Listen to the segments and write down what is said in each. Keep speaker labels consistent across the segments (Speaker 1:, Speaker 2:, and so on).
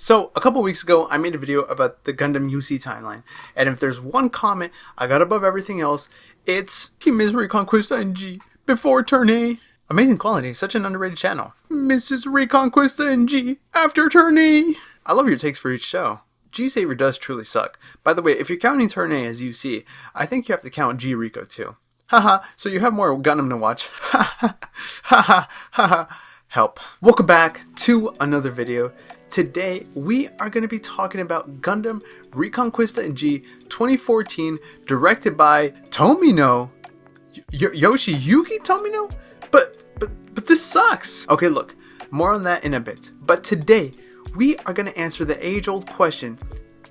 Speaker 1: So, a couple weeks ago, I made a video about the Gundam UC timeline, and if there's one comment I got above everything else, it's Mrs. Reconguista in G before turn A. Amazing quality, such an underrated channel. Mrs. Reconguista in G after turn A. I love your takes for each show. G Saver does truly suck. By the way, if you're counting turn A as UC, I think you have to count G Rico too. Haha, so you have more Gundam to watch. Haha, haha, haha. Help. Welcome back to another video. Today, we are going to be talking about Gundam Reconguista in G 2014, directed by Tomino. Yoshiyuki Tomino? But this sucks. Okay, look, more on that in a bit. But today, we are going to answer the age-old question,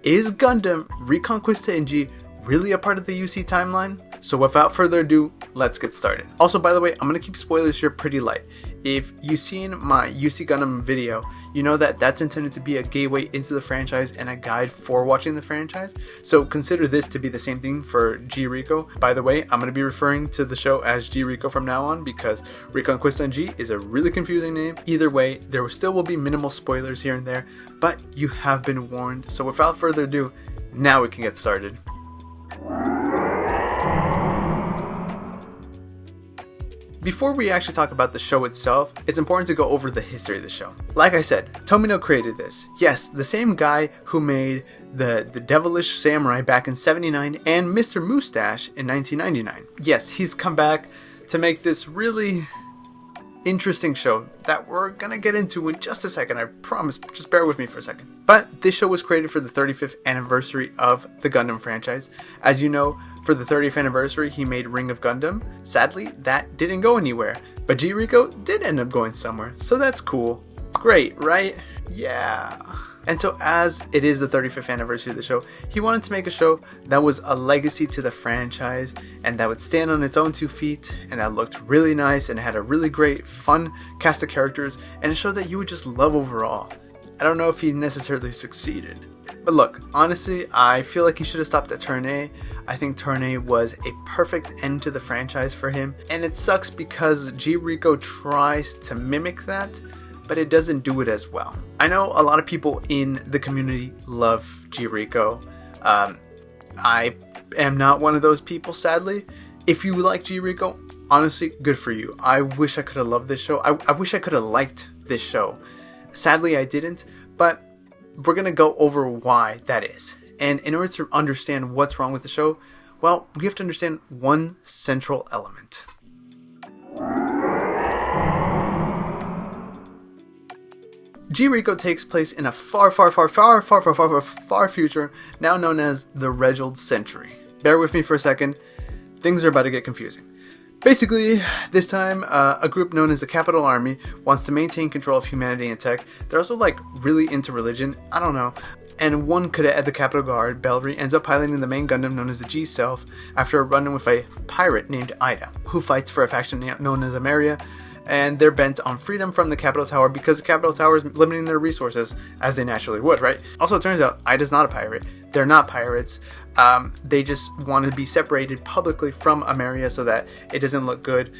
Speaker 1: is Gundam Reconguista in G really a part of the UC timeline? So without further ado, let's get started. Also, by the way, I'm going to keep spoilers here pretty light. If you've seen my UC Gundam video, you know that that's intended to be a gateway into the franchise and a guide for watching the franchise. So consider this to be the same thing for G Rico. By the way, I'm going to be referring to the show as G Rico from now on because Reconguista in G is a really confusing name. Either way, there still will be minimal spoilers here and there, but you have been warned. So without further ado, now we can get started. Before we actually talk about the show itself, it's important to go over the history of the show. Like I said, Tomino created this. Yes, the same guy who made the Devilish Samurai back in '79 and Mr. Moustache in 1999. Yes, he's come back to make this really interesting show that we're gonna get into in just a second, I promise. Just bear with me for a second. But this show was created for the 35th anniversary of the Gundam franchise. As you know, for the 30th anniversary, he made Ring of Gundam. Sadly, that didn't go anywhere, but G Rico did end up going somewhere, so that's cool. Great, right? Yeah. And so as it is the 35th anniversary of the show, he wanted to make a show that was a legacy to the franchise and that would stand on its own 2 feet and that looked really nice and had a really great, fun cast of characters and a show that you would just love overall. I don't know if he necessarily succeeded. But look, honestly, I feel like he should have stopped at turn A. I think turn A was a perfect end to the franchise for him. And it sucks because G Rico tries to mimic that, but it doesn't do it as well. I know a lot of people in the community love G Rico. I am not one of those people, sadly. If you like G Rico, honestly, good for you. I wish I could have loved this show. I wish I could have liked this show. Sadly, I didn't, but we're going to go over why that is. And in order to understand what's wrong with the show, well, we have to understand one central element. G Rico takes place in a far future, now known as the Reginald Century. Bear with me for a second, things are about to get confusing. Basically, this time, a group known as the Capital Army wants to maintain control of humanity and tech. They're also really into religion, I don't know. And one cadet at the Capital Guard, Bellri, ends up piloting the main Gundam known as the G-Self after a run-in with a pirate named Ida, who fights for a faction known as Ameria. And they're bent on freedom from the Capital Tower because the Capital Tower is limiting their resources, as they naturally would, right? Also, it turns out Ida's not a pirate. They're not pirates. They just want to be separated publicly from Ameria so that it doesn't look good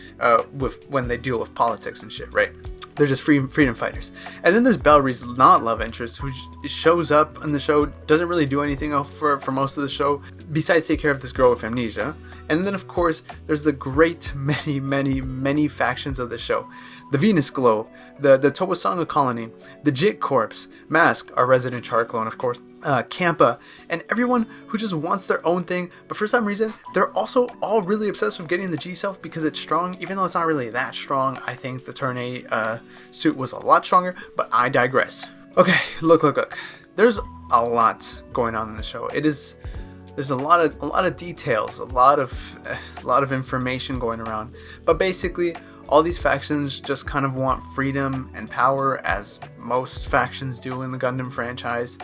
Speaker 1: when they deal with politics and shit, right? They're just freedom fighters. And then there's Bellri's not love interest, who shows up in the show, doesn't really do anything else for most of the show, besides take care of this girl with amnesia. And then, of course, there's the great many factions of the show. The Venus Globe, the Towasanga Colony, the Jit Corps, Mask, our resident char clone, of course, Kampa, and everyone who just wants their own thing, but for some reason, they're also all really obsessed with getting the G-Self because it's strong, even though it's not really that strong. I think the Turn A suit was a lot stronger, but I digress. Okay, look. There's a lot going on in the show. There's a lot of details, a lot of information going around, but basically, all these factions just kind of want freedom and power, as most factions do in the Gundam franchise,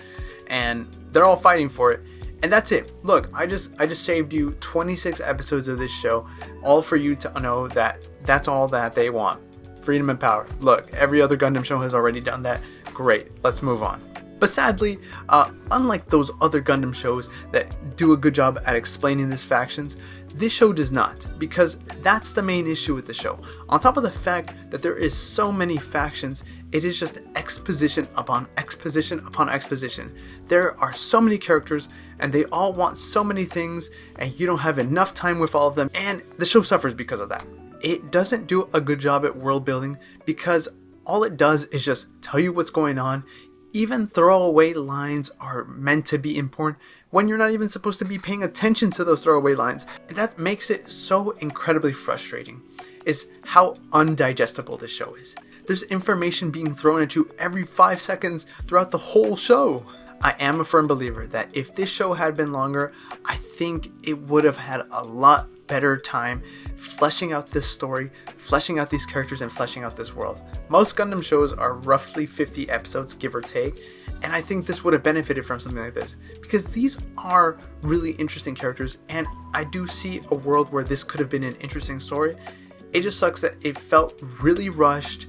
Speaker 1: and they're all fighting for it. And that's it. Look, I just saved you 26 episodes of this show, all for you to know that that's all that they want. Freedom and power. Look, every other Gundam show has already done that. Great, let's move on. But sadly, unlike those other Gundam shows that do a good job at explaining these factions, this show does not, because that's the main issue with the show. On top of the fact that there is so many factions, it is just exposition upon exposition upon exposition. There are so many characters, and they all want so many things, and you don't have enough time with all of them, and the show suffers because of that. It doesn't do a good job at world building, because all it does is just tell you what's going on. Even throwaway lines are meant to be important when you're not even supposed to be paying attention to those throwaway lines. And that makes it so incredibly frustrating, is how undigestible this show is. There's information being thrown at you every 5 seconds throughout the whole show. I am a firm believer that if this show had been longer, I think it would have had a lot better time fleshing out this story, fleshing out these characters, and fleshing out this world. Most Gundam shows are roughly 50 episodes, give or take, and I think this would have benefited from something like this, because these are really interesting characters, and I do see a world where this could have been an interesting story. It just sucks that it felt really rushed,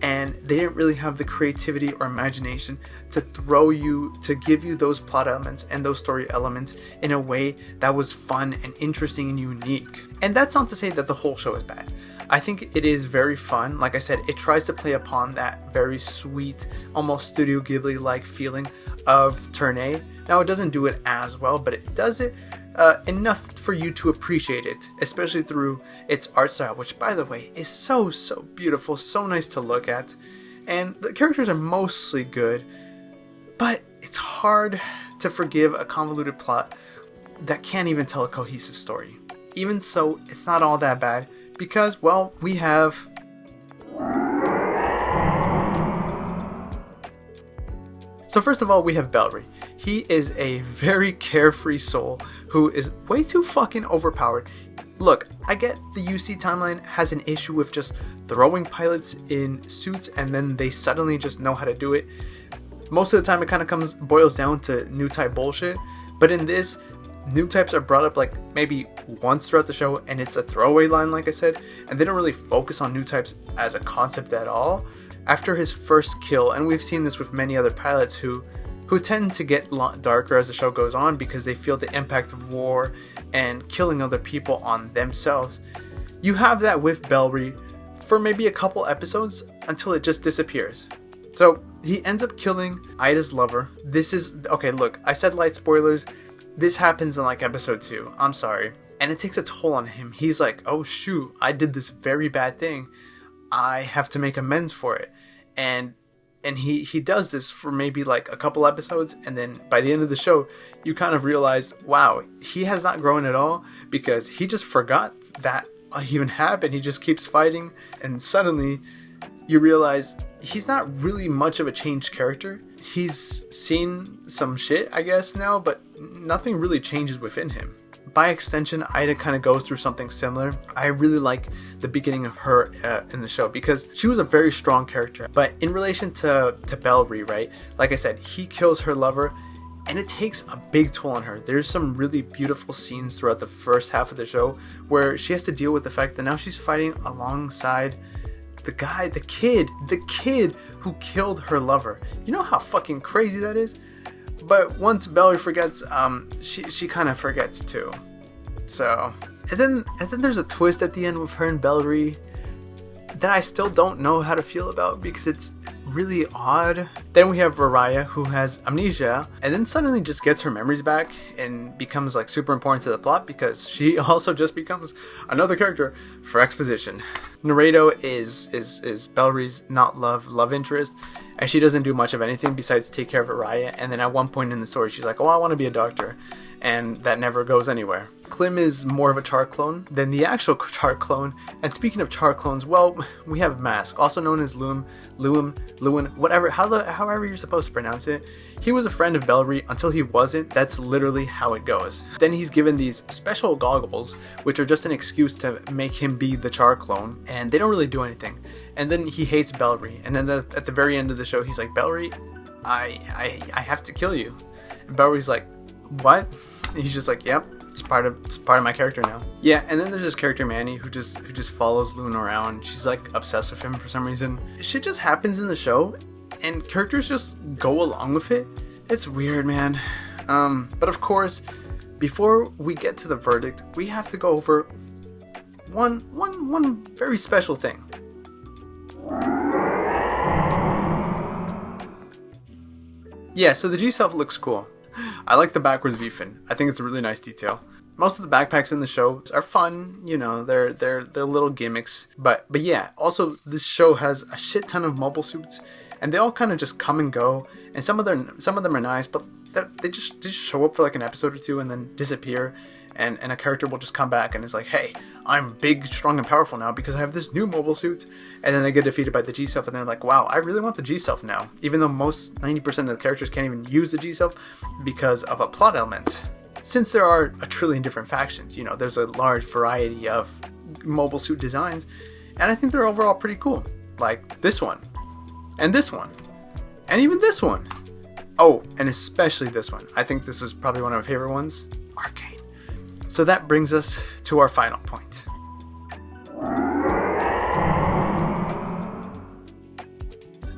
Speaker 1: and they didn't really have the creativity or imagination to give you those plot elements and those story elements in a way that was fun and interesting and unique. And that's not to say that the whole show is bad. I think it is very fun. Like I said, it tries to play upon that very sweet, almost Studio Ghibli-like feeling of Turn A. Now, it doesn't do it as well, but it does it enough for you to appreciate it, especially through its art style, which, by the way, is so beautiful, so nice to look at. And the characters are mostly good, but it's hard to forgive a convoluted plot that can't even tell a cohesive story. Even so, it's not all that bad, because, well, we have... So first of all, we have Bellri. He is a very carefree soul who is way too fucking overpowered. Look, I get the UC timeline has an issue with just throwing pilots in suits and then they suddenly just know how to do it. Most of the time it kind of boils down to new type bullshit, but in this, new types are brought up like maybe once throughout the show, and it's a throwaway line, like I said, and they don't really focus on new types as a concept at all. After his first kill, and we've seen this with many other pilots who tend to get darker as the show goes on because they feel the impact of war and killing other people on themselves. You have that with Bellri for maybe a couple episodes until it just disappears. So he ends up killing Ida's lover. This is, okay, look, I said light spoilers. This happens in like episode 2. I'm sorry. And it takes a toll on him. He's like, oh shoot, I did this very bad thing. I have to make amends for it. And he does this for maybe like a couple episodes, and then by the end of the show, you kind of realize, wow, he has not grown at all, because he just forgot that even happened. He just keeps fighting, and suddenly you realize he's not really much of a changed character. He's seen some shit, I guess, now, but nothing really changes within him. By extension, Ida kind of goes through something similar. I really like the beginning of her in the show because she was a very strong character. But in relation to Bellri, right? Like I said, he kills her lover and it takes a big toll on her. There's some really beautiful scenes throughout the first half of the show where she has to deal with the fact that now she's fighting alongside the kid who killed her lover. You know how fucking crazy that is? But once Bellri forgets, she kind of forgets too. So, and then there's a twist at the end with her and Bellri that I still don't know how to feel about because it's really odd. Then we have Raya, who has amnesia and then suddenly just gets her memories back and becomes like super important to the plot because she also just becomes another character for exposition. Naruto is Bellri's not love interest, and she doesn't do much of anything besides take care of Raya. And then at one point in the story, she's like, "Oh, I want to be a doctor," and that never goes anywhere. Klim is more of a Char clone than the actual Char clone. And speaking of Char clones, well, we have Mask, also known as Lewin, whatever, however you're supposed to pronounce it. He was a friend of Bellri until he wasn't. That's literally how it goes. Then he's given these special goggles, which are just an excuse to make him be the Char clone, and they don't really do anything. And then he hates Bellri, and then at the very end of the show, he's like, "Bellri, I have to kill you." And Bellri's like, "What?" And he's just like, "Yep. It's part of my character now." Yeah, and then there's this character Manny who just follows Luna around. She's like obsessed with him for some reason. Shit just happens in the show, and characters just go along with it. It's weird, man. But of course, before we get to the verdict, we have to go over one very special thing. Yeah, so the G-Self looks cool. I like the backwards V-fin. I think it's a really nice detail. Most of the backpacks in the show are fun, you know, they're little gimmicks. But yeah, also this show has a shit ton of mobile suits, and they all kind of just come and go. And some of them are nice, but they just show up for like an episode or two and then disappear. And a character will just come back and is like, hey, I'm big, strong, and powerful now because I have this new mobile suit. And then they get defeated by the G-Self and they're like, wow, I really want the G-Self now. Even though most 90% of the characters can't even use the G-Self because of a plot element. Since there are a trillion different factions, you know, there's a large variety of mobile suit designs. And I think they're overall pretty cool. Like this one. And this one. And even this one. Oh, and especially this one. I think this is probably one of my favorite ones. Arcane. So that brings us to our final point.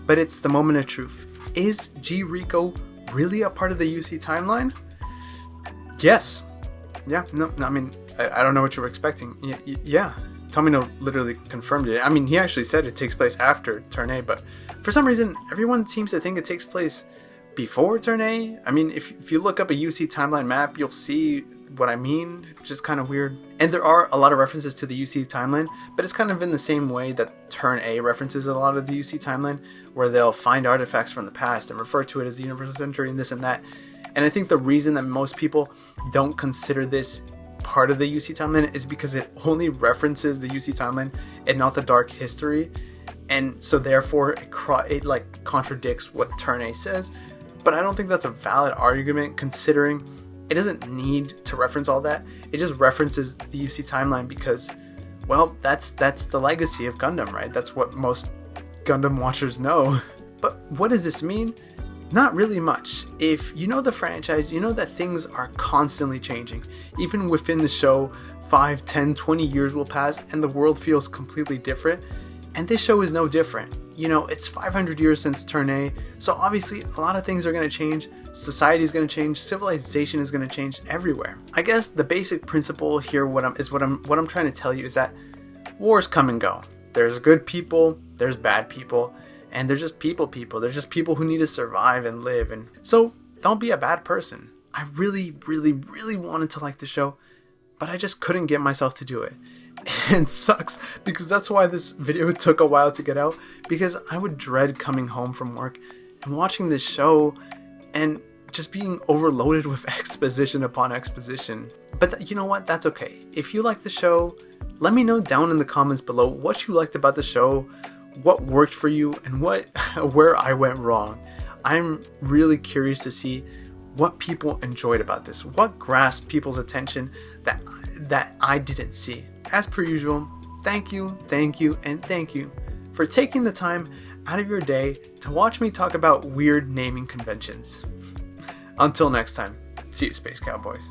Speaker 1: But it's the moment of truth. Is G-Reco really a part of the UC timeline? Yes. Yeah, no, I mean, I don't know what you were expecting. Yeah. Tomino literally confirmed it. I mean, he actually said it takes place after Turn A, but for some reason, everyone seems to think it takes place before Turn A. I mean, if you look up a UC timeline map, you'll see what I mean, which is kind of weird. And there are a lot of references to the UC timeline, but it's kind of in the same way that Turn A references a lot of the UC timeline, where they'll find artifacts from the past and refer to it as the Universal Century and this and that. And I think the reason that most people don't consider this part of the UC timeline is because it only references the UC timeline and not the dark history. And so therefore it like contradicts what Turn A says. But I don't think that's a valid argument, considering it doesn't need to reference all that. It just references the UC timeline because, well, that's the legacy of Gundam, right? That's what most Gundam watchers know. But what does this mean? Not really much. If you know the franchise, you know that things are constantly changing. Even within the show, 5, 10, 20 years will pass and the world feels completely different. And this show is no different. You know, it's 500 years since Turn A, so obviously a lot of things are going to change. Society is going to change. Civilization is going to change everywhere. I guess the basic principle here, what I'm trying to tell you is that wars come and go. There's good people, there's bad people, and there's just people. There's just people who need to survive and live. And so don't be a bad person. I really wanted to like the show, but I just couldn't get myself to do it. And it sucks because that's why this video took a while to get out, because I would dread coming home from work and watching this show and just being overloaded with exposition upon exposition. But you know what? That's okay. If you like the show, let me know down in the comments below what you liked about the show, what worked for you, and where I went wrong. I'm really curious to see what people enjoyed about this, what grasped people's attention that I didn't see. As per usual, thank you, and thank you for taking the time out of your day to watch me talk about weird naming conventions. Until next time, see you, Space Cowboys.